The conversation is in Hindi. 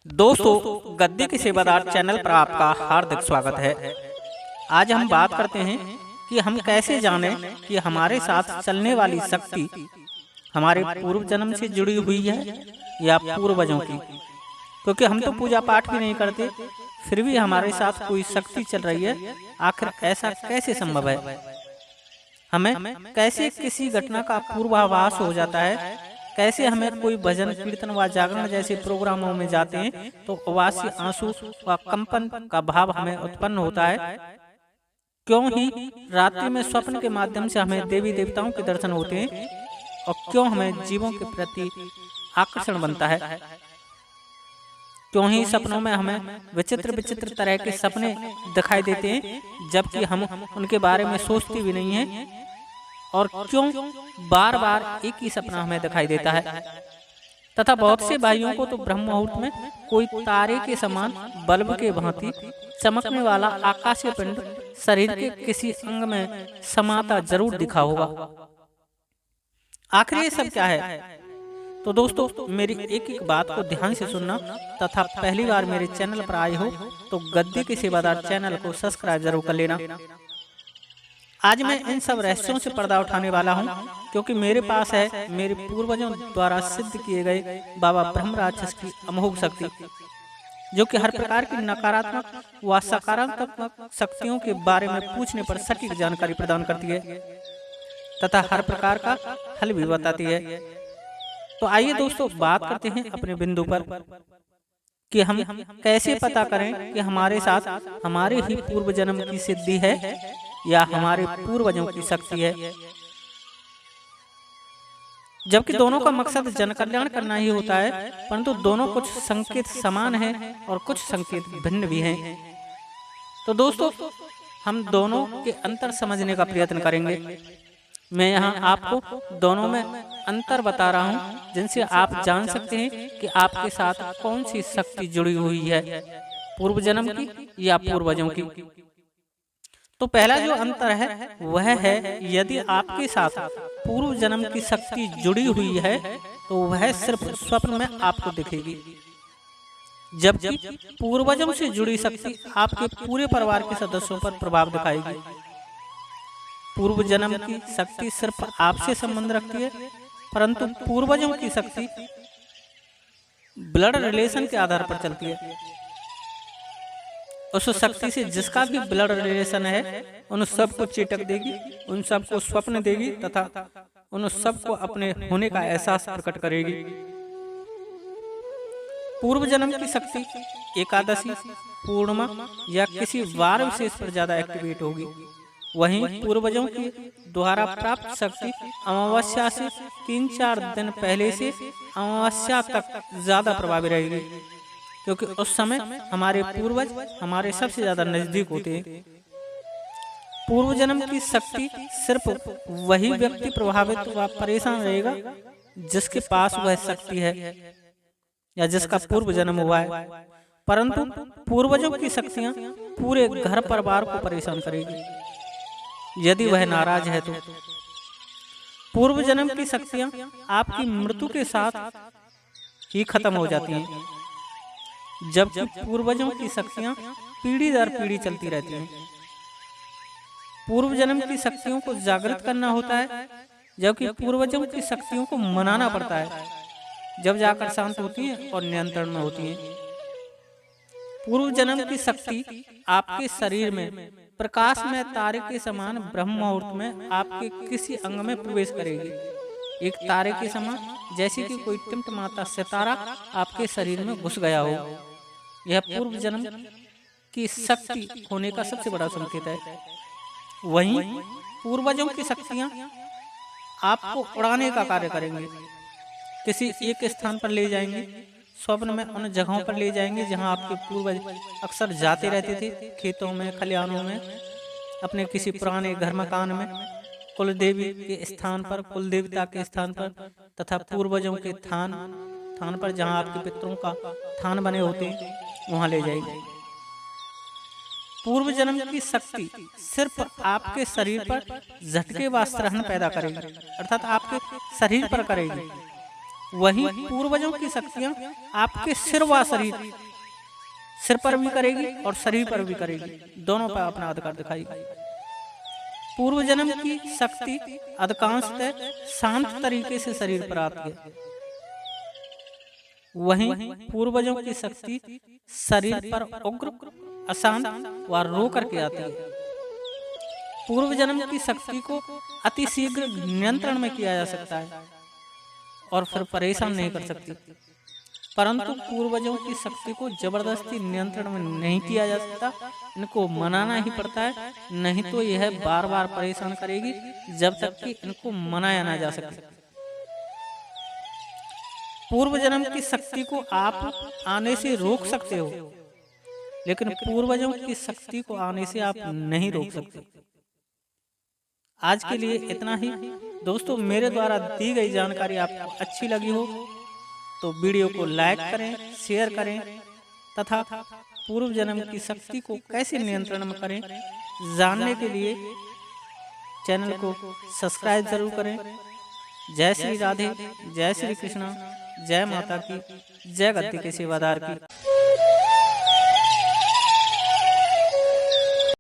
दोस्तों, गद्दी के सेवादार चैनल पर आपका हार्दिक स्वागत है। आज हम बात करते हैं कि हम कैसे जानें कि हमारे साथ चलने वाली शक्ति हमारे पूर्व जन्म से जुड़ी हुई है या पूर्वजों की। क्योंकि हम तो पूजा पाठ भी नहीं करते, फिर भी हमारे साथ कोई शक्ति चल रही है। आखिर ऐसा कैसे संभव है? हमें कैसे किसी घटना का पूर्वाभास हो जाता है? कैसे हमें कोई भजन कीर्तन व जागरण जैसे प्रोग्रामों में जाते हैं तो अवासी आंसू व कंपन का भाव हमें उत्पन्न होता है? क्यों ही रात्रि में स्वप्न के माध्यम से हमें देवी देवताओं के दर्शन होते हैं और क्यों हमें जीवों के प्रति आकर्षण बनता है? क्यों ही सपनों में हमें विचित्र विचित्र तरह के सपने दिखाई देते हैं जबकि हम उनके बारे में सोचते भी नहीं हैं? और क्यों बार बार एक ही सपना हमें दिखाई देता है? तथा बहुत से भाइयों को तो ब्रह्म मुहूर्त में कोई तारे के समान बल्ब के भांति चमकने वाला आकाशीय पिंड शरीर के किसी अंग में समाता जरूर दिखा होगा। आखिर ये सब क्या है? तो दोस्तों, मेरी एक एक बात को ध्यान से सुनना तथा पहली बार मेरे चैनल पर आए हो तो गद्दी के सेवादार चैनल को सब्सक्राइब जरूर कर लेना। आज मैं इन सब रहस्यों से पर्दा उठाने वाला हूं, क्योंकि मेरे पास है मेरे पूर्वजों द्वारा सिद्ध किए गए बाबा ब्रह्म राक्षस की अमोघ शक्ति, जो कि हर प्रकार की नकारात्मक व सकारात्मक शक्तियों के बारे में पूछने पर सटीक जानकारी प्रदान करती है तथा हर प्रकार का हल भी बताती है। तो आइए दोस्तों, बात करते हैं अपने बिंदु पर कि हम कैसे पता करें कि हमारे साथ हमारे ही पूर्व जन्म की सिद्धि है या हमारे पूर्वजों की शक्ति है। जबकि दोनों का मकसद जन कल्याण करना ही होता है, परंतु दोनों कुछ संकेत समान हैं और कुछ संकेत भिन्न भी हैं। तो दोस्तों, हम दोनों के अंतर समझने का प्रयत्न करेंगे। मैं यहाँ आपको दोनों में अंतर बता रहा हूँ, जिनसे आप जान सकते हैं कि आपके साथ कौन सी शक्ति जुड़ी हुई है, पूर्व जन्म की या पूर्वजों की। तो पहला जो अंतर है वह है, यदि आपके साथ पूर्व जन्म की शक्ति जुड़ी हुई है तो वह सिर्फ स्वप्न में आपको दिखेगी, जबकि पूर्वजों से जुड़ी शक्ति आपके पूरे परिवार के सदस्यों पर प्रभाव दिखाएगी। पूर्व जन्म की शक्ति सिर्फ आपसे संबंध रखती है, परंतु पूर्वजों की शक्ति ब्लड रिलेशन के आधार पर चलती है। उस शक्ति से जिसका भी ब्लड रिलेशन है उन सबको चेटक देगी, उन सबको स्वप्न देगी तथा उन सबको अपने होने का एहसास प्रकट करेगी। पूर्व जन्म की शक्ति एकादशी, पूर्णिमा या किसी वार विशेष पर ज्यादा एक्टिवेट होगी। वहीं पूर्वजों की द्वारा प्राप्त शक्ति अमावस्या से 3-4 दिन पहले से अमावस्या तक ज्यादा प्रभावी रहेगी, क्योंकि उस समय हमारे पूर्वज हमारे सबसे ज्यादा नजदीक होते हैं। पूर्व जन्म की शक्ति सिर्फ वही व्यक्ति प्रभावित व परेशान रहेगा जिसके पास वह शक्ति है या जिसका पूर्व जन्म हुआ है, परंतु पूर्वजों की शक्तियां पूरे घर परिवार को परेशान करेगी यदि वह नाराज है तो। पूर्व जन्म की शक्तियां आपकी मृत्यु के साथ ही खत्म हो जाती हैं, जबकि पूर्वजों की शक्तियां पीढ़ी दर पीढ़ी चलती रहती हैं। पूर्व जन्म की शक्तियों को जागृत करना होता है, जबकि पूर्वजों की शक्तियों को मनाना पड़ता है, जब जाकर शांत होती हैं और नियंत्रण में होती हैं। पूर्व जन्म की शक्ति आपके शरीर में प्रकाश में तारे के समान ब्रह्म मुहूर्त में आपके किसी अंग में प्रवेश करेगी, एक तारे के समान, जैसे कि कोई टिमटिमाता सितारा आपके शरीर में घुस गया हो। यह पूर्व जन्म की शक्ति होने का सबसे बड़ा संकेत है। वहीं पूर्वजों की शक्तियां आपको उड़ाने का कार्य करेंगे, किसी एक स्थान पर ले जाएंगे, स्वप्न में उन जगहों पर ले जाएंगे जहां आपके पूर्वज अक्सर जाते रहते थे, खेतों में, खलिहानों में, अपने किसी पुराने घर मकान में, कुल देवी के स्थान पर, कुल देवता के स्थान पर तथा पूर्वजों के थान पर जहां आपके पितरों का थान बने होते हैं, वहां ले जाएगी। पूर्व जन्म की शक्ति सिर्फ आपके शरीर पर झटके व सहन पैदा करेगी, अर्थात आपके शरीर पर करेगी, वहीं पूर्वजों की शक्तियां आपके सिर पर भी करेगी और शरीर पर भी करेगी, दोनों पर अपना अधिकार दिखाएगी। पूर्व जन्म की शक्ति अधिकांशतः शांत तरीके से शरीर पर आती है, वहीं पूर्वजों की शक्ति शरीर पर उग्र, अशांत व रो करके आती है। पूर्व जन्म की शक्ति को अति शीघ्र नियंत्रण में किया जा सकता है और फिर परेशान नहीं कर सकती, परंतु पूर्वजों की शक्ति को जबरदस्ती नियंत्रण में नहीं किया जा सकता, इनको मनाना ही पड़ता है, नहीं तो यह बार बार परेशान करेगी जब तक कि इनको मनाया ना जा सके। पूर्व जन्म की शक्ति को आप आने से रोक सकते हो, लेकिन पूर्वजों की शक्ति को आने से आप नहीं रोक सकते। आज के लिए इतना ही दोस्तों। मेरे द्वारा दी गई जानकारी आपको अच्छी लगी हो तो वीडियो को लाइक करें, शेयर करें तथा पूर्व जन्म की शक्ति को कैसे नियंत्रण में करें जानने के लिए चैनल को सब्सक्राइब जरूर करें। जय श्री राधे, जय श्री कृष्णा, जय माता की, जय गद्दी के सेवादार की।